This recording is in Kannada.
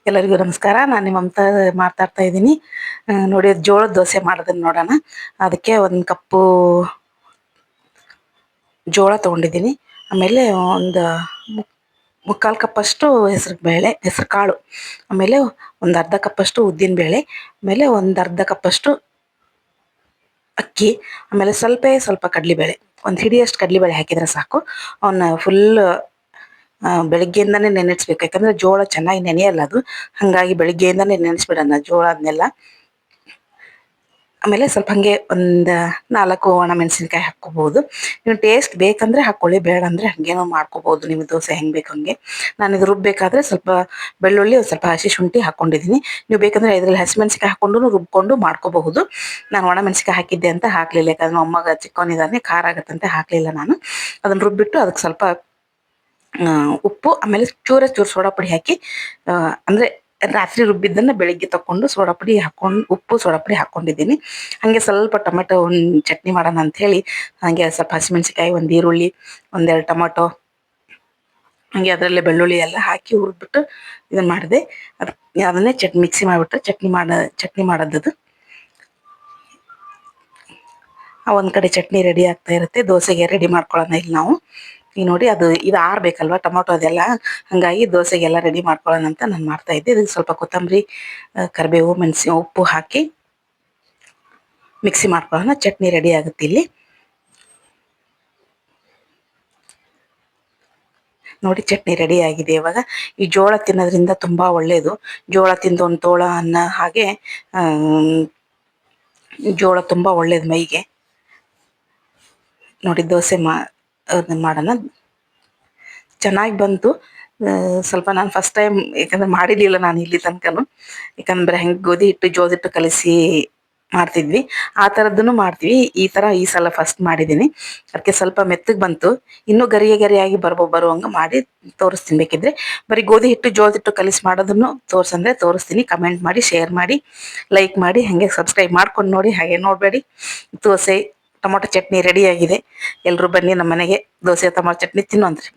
ಎಲ್ಲರಿಗೂ ನಮಸ್ಕಾರ. ನಾನು ನಿಮ್ಮ ಮಮತಾ ಮಾತಾಡ್ತಾ ಇದ್ದೀನಿ. ನೋಡಿ ಜೋಳದ ದೋಸೆ ಮಾಡೋದನ್ನ ನೋಡೋಣ. ಅದಕ್ಕೆ ಒಂದು ಕಪ್ಪು ಜೋಳ ತೊಗೊಂಡಿದ್ದೀನಿ. ಆಮೇಲೆ ಒಂದು ಮುಕ್ಕಾಲು ಕಪ್ಪಷ್ಟು ಹೆಸರು ಕಾಳು, ಆಮೇಲೆ ಒಂದು ಅರ್ಧ ಕಪ್ಪಷ್ಟು ಉದ್ದಿನಬೇಳೆ, ಆಮೇಲೆ ಒಂದು ಅರ್ಧ ಕಪ್ಪಷ್ಟು ಅಕ್ಕಿ, ಆಮೇಲೆ ಸ್ವಲ್ಪ ಕಡಲೆಬೇಳೆ, ಒಂದು ಹಿಡಿಯಷ್ಟು ಕಡಲೆಬೇಳೆ ಹಾಕಿದರೆ ಸಾಕು. ಅವನ್ನ ಫುಲ್ ಬೆಳಗ್ಗೆಯಿಂದನೇ ನೆನೆಸ್ಬೇಕು, ಯಾಕಂದರೆ ಜೋಳ ಚೆನ್ನಾಗಿ ನೆನೆಯಲ್ಲ ಅದು. ಹಾಗಾಗಿ ಬೆಳಗ್ಗೆಯಿಂದನೇ ನೆನೆಸ್ಬಿಡೋಣ ಜೋಳ ಅದನ್ನೆಲ್ಲ. ಆಮೇಲೆ ಸ್ವಲ್ಪ ಹಾಗೆ ಒಂದು 4 ಒಣಮೆಣಸಿನ್ಕಾಯಿ ಹಾಕ್ಕೋಬೋದು. ನೀವು ಟೇಸ್ಟ್ ಬೇಕಂದರೆ ಹಾಕ್ಕೊಳ್ಳಿ, ಬೇಡ ಅಂದರೆ ಹಾಗೇನೋ ಮಾಡ್ಕೋಬೋದು. ನಿಮಗೆ ದೋಸೆ ಹೆಂಗೆ ಬೇಕು ಹಾಗೆ. ನಾನು ಇದು ರುಬ್ಬಬೇಕಾದ್ರೆ ಸ್ವಲ್ಪ ಬೆಳ್ಳುಳ್ಳಿ, ಒಂದು ಸ್ವಲ್ಪ ಹಸಿ ಶುಂಠಿ ಹಾಕ್ಕೊಂಡಿದ್ದೀನಿ. ನೀವು ಬೇಕಂದರೆ ಇದರಲ್ಲಿ ಹಸಿಮೆಣಸಿನ್ಕಾಯಿ ಹಾಕ್ಕೊಂಡು ರುಬ್ಕೊಂಡು ಮಾಡ್ಕೋಬಹುದು. ನಾನು ಒಣಮೆಣಸಿನ್ಕಾಯಿ ಹಾಕಿದ್ದೆ ಅಂತ ಹಾಕಲಿಲ್ಲ, ಯಾಕಂದ್ರೆ ಮೊಮ್ಮಗ ಚಿಕ್ಕವನಿದ್ದಾನೆ, ಖಾರ ಆಗುತ್ತಂತೆ ಹಾಕಲಿಲ್ಲ ನಾನು. ಅದನ್ನು ರುಬ್ಬಿಟ್ಟು ಅದಕ್ಕೆ ಸ್ವಲ್ಪ ಉಪ್ಪು, ಆಮೇಲೆ ಚೂರು ಸೋಡಾ ಪುಡಿ ಹಾಕಿ, ಅಂದರೆ ರಾತ್ರಿ ರುಬ್ಬಿದ್ದನ್ನು ಬೆಳಿಗ್ಗೆ ತಗೊಂಡು ಸೋಡಾ ಪುಡಿ ಹಾಕ್ಕೊಂಡು, ಉಪ್ಪು ಸೋಡಾ ಪುಡಿ ಹಾಕ್ಕೊಂಡಿದ್ದೀನಿ. ಹಾಗೆ ಸ್ವಲ್ಪ ಟೊಮೆಟೊ ಒಂದು ಚಟ್ನಿ ಮಾಡೋಣ ಅಂಥೇಳಿ ಹಾಗೆ ಸ್ವಲ್ಪ ಹಸಿಮೆಣಸಿನ್ಕಾಯಿ, ಒಂದು ಈರುಳ್ಳಿ, ಒಂದೆರಡು ಟೊಮೆಟೊ, ಹಾಗೆ ಅದರಲ್ಲೇ ಬೆಳ್ಳುಳ್ಳಿ ಎಲ್ಲ ಹಾಕಿ ಹುರಿದ್ಬಿಟ್ಟು ಇದನ್ನು ಮಾಡಿದೆ. ಅದನ್ನೇ ಮಿಕ್ಸಿ ಮಾಡಿಬಿಟ್ಟು ಚಟ್ನಿ ಮಾಡೋದದು. ಒಂದು ಕಡೆ ಚಟ್ನಿ ರೆಡಿ ಆಗ್ತಾ ಇರುತ್ತೆ, ದೋಸೆಗೆ ರೆಡಿ ಮಾಡ್ಕೊಳ್ಳೋಣ ಇಲ್ಲಿ ನಾವು. ಈಗ ನೋಡಿ ಇದು ಆರಬೇಕಲ್ವ ಟೊಮೊಟೊ ಅದೆಲ್ಲ, ಹಾಗಾಗಿ ದೋಸೆಗೆಲ್ಲ ರೆಡಿ ಮಾಡ್ಕೊಳ್ಳೋಣ ಅಂತ ನಾನು ಮಾಡ್ತಾ ಇದ್ದೆ. ಇದಕ್ಕೆ ಸ್ವಲ್ಪ ಕೊತ್ತಂಬರಿ, ಕರಿಬೇವು, ಉಪ್ಪು ಹಾಕಿ ಮಿಕ್ಸಿ ಮಾಡ್ಕೊಳ್ಳೋಣ. ಚಟ್ನಿ ರೆಡಿ ಆಗುತ್ತೆ ಇಲ್ಲಿ. ನೋಡಿ ಚಟ್ನಿ ರೆಡಿ ಆಗಿದೆ. ಇವಾಗ ಈ ಜೋಳ ತಿನ್ನೋದ್ರಿಂದ ತುಂಬ ಒಳ್ಳೆಯದು. ಜೋಳ ತಿಂದು ಒಂದು ತೋಳ ಅನ್ನ ಹಾಗೆ, ಜೋಳ ತುಂಬ ಒಳ್ಳೇದು ಮೈಗೆ. ನೋಡಿ ದೋಸೆ ಮಾಡೋಣ. ಚೆನ್ನಾಗಿ ಬಂತು. ಸ್ವಲ್ಪ ನಾನು ಫಸ್ಟ್ ಟೈಮ್, ಯಾಕಂದರೆ ಮಾಡಿರಲಿಲ್ಲ ನಾನು ಇಲ್ಲಿ ತನಕನೂ. ಯಾಕಂದರೆ ಹೆಂಗೆ ಗೋಧಿ ಹಿಟ್ಟು ಜೋಳದ ಹಿಟ್ಟು ಕಲಿಸಿ ಮಾಡ್ತಿದ್ವಿ, ಆ ಥರದ್ದನ್ನು ಮಾಡ್ತೀವಿ. ಈ ಸಲ ಫಸ್ಟ್ ಮಾಡಿದ್ದೀನಿ. ಅದಕ್ಕೆ ಸ್ವಲ್ಪ ಮೆತ್ತಗೆ ಬಂತು. ಇನ್ನೂ ಗರಿಯಾಗಿ ಬರುವಂಗೆ ಮಾಡಿ ತೋರಿಸ್ತೀನಿ. ಬೇಕಿದ್ರೆ ಬರೀ ಗೋಧಿ ಹಿಟ್ಟು ಜೋಳದ ಹಿಟ್ಟು ಕಲಿಸಿ ಮಾಡೋದನ್ನು ತೋರಿಸಂದ್ರೆ ತೋರಿಸ್ತೀನಿ. ಕಮೆಂಟ್ ಮಾಡಿ, ಶೇರ್ ಮಾಡಿ, ಲೈಕ್ ಮಾಡಿ, ಹಾಗೆ ಸಬ್ಸ್ಕ್ರೈಬ್ ಮಾಡ್ಕೊಂಡು ನೋಡಿ. ಹಾಗೆ ನೋಡಬೇಡಿ. ದೋಸೆ ಟೊಮೊಟೊ ಚಟ್ನಿ ರೆಡಿಯಾಗಿದೆ. ಎಲ್ಲರೂ ಬನ್ನಿ ನಮ್ಮ ಮನೆಗೆ, ದೋಸೆ ಟೊಮೊಟೊ ಚಟ್ನಿ ತಿನ್ನೋಂದ್ರಿ.